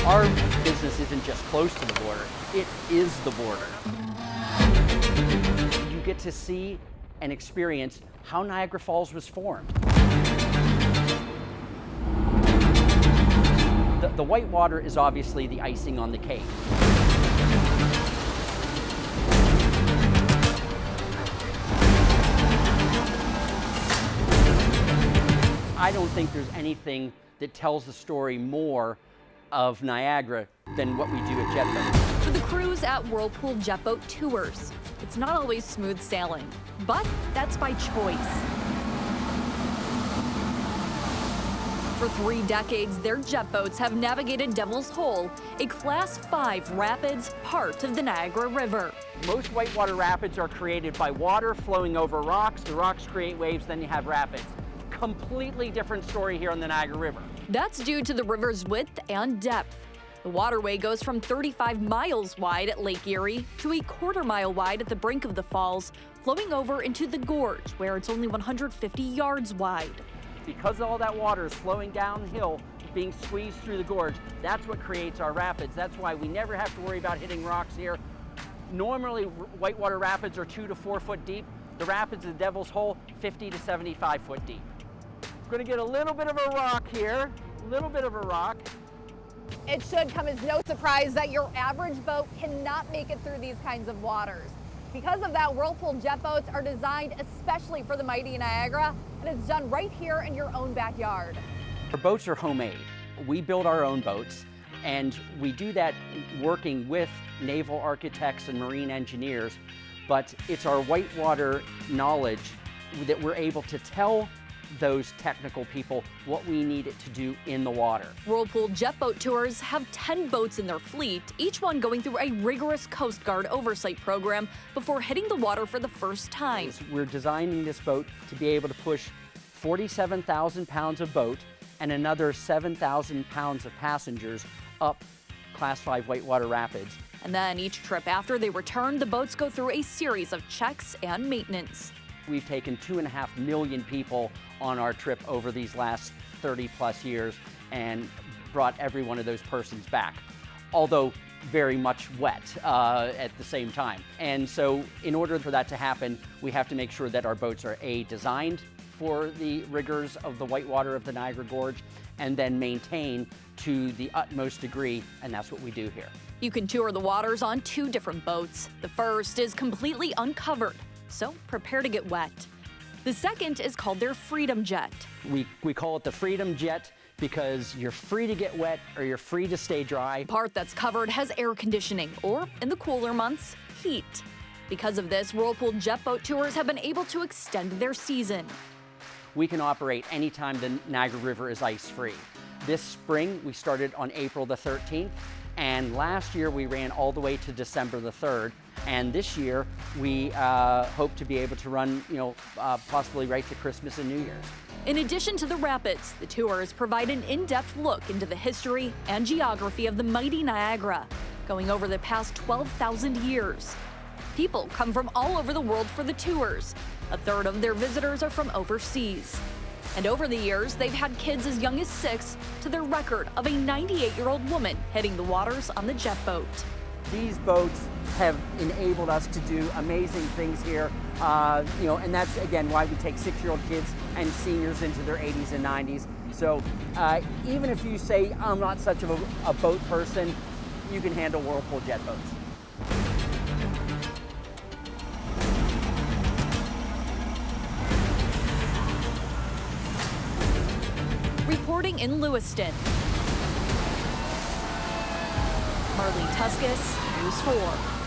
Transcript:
Our business isn't just close to the border, it is the border. You get to see and experience how Niagara Falls was formed. The white water is obviously the icing on the cake. I don't think there's anything that tells the story more of Niagara than what we do at jet boats. For the crews at Whirlpool jet boat tours, it's not always smooth sailing, but that's by choice. For 3 decades, their jet boats have navigated Devil's Hole, a Class 5 rapids part of the Niagara River. Most whitewater rapids are created by water flowing over rocks. The rocks create waves, then you have rapids. Completely different story here on the Niagara River. That's due to the river's width and depth. The waterway goes from 35 miles wide at Lake Erie to a quarter-mile wide at the brink of the falls, flowing over into the gorge, where it's only 150 yards wide. Because all that water is flowing downhill, being squeezed through the gorge, that's what creates our rapids. That's why we never have to worry about hitting rocks here. Normally, whitewater rapids are 2 to 4 foot deep. The rapids of the Devil's Hole, 50 to 75 foot deep. We're gonna get a little bit of a rock here, a little bit of a rock. It should come as no surprise that your average boat cannot make it through these kinds of waters. Because of that, Whirlpool jet boats are designed especially for the mighty Niagara, and it's done right here in your own backyard. Our boats are homemade. We build our own boats, and we do that working with naval architects and marine engineers, but it's our whitewater knowledge that we're able to tell those technical people what we need it to do in the water. Whirlpool jet boat tours have 10 boats in their fleet, each one going through a rigorous Coast Guard oversight program before hitting the water for the first time. We're designing this boat to be able to push 47,000 pounds of boat and another 7,000 pounds of passengers up Class 5 whitewater rapids. And then each trip after they return, the boats go through a series of checks and maintenance. We've taken 2.5 million people on our trip over these last 30 plus years and brought every one of those persons back, although very much wet at the same time. And so in order for that to happen, we have to make sure that our boats are designed for the rigors of the whitewater of the Niagara Gorge, and then maintain to the utmost degree, and that's what we do here. You can tour the waters on 2 different boats. The first is completely uncovered, so prepare to get wet. The second is called their Freedom Jet. We call it the Freedom Jet because you're free to get wet or you're free to stay dry. The part that's covered has air conditioning, or in the cooler months, heat. Because of this, Whirlpool jet boat tours have been able to extend their season. We can operate anytime the Niagara River is ice-free. This spring, we started on April the 13th, and last year we ran all the way to December the 3rd. And this year, we hope to be able to run, possibly right to Christmas and New Year's. In addition to the rapids, the tours provide an in-depth look into the history and geography of the mighty Niagara, going over the past 12,000 years. People come from all over the world for the tours. A third of their visitors are from overseas. And over the years, they've had kids as young as 6 to their record of a 98-year-old woman hitting the waters on the jet boat. These boats have enabled us to do amazing things here, and that's, again, why we take 6-year-old kids and seniors into their 80s and 90s. So even if you say, I'm not such of a boat person, you can handle Whirlpool jet boats. Reporting in Lewiston, Marlene Tuskus, News 4.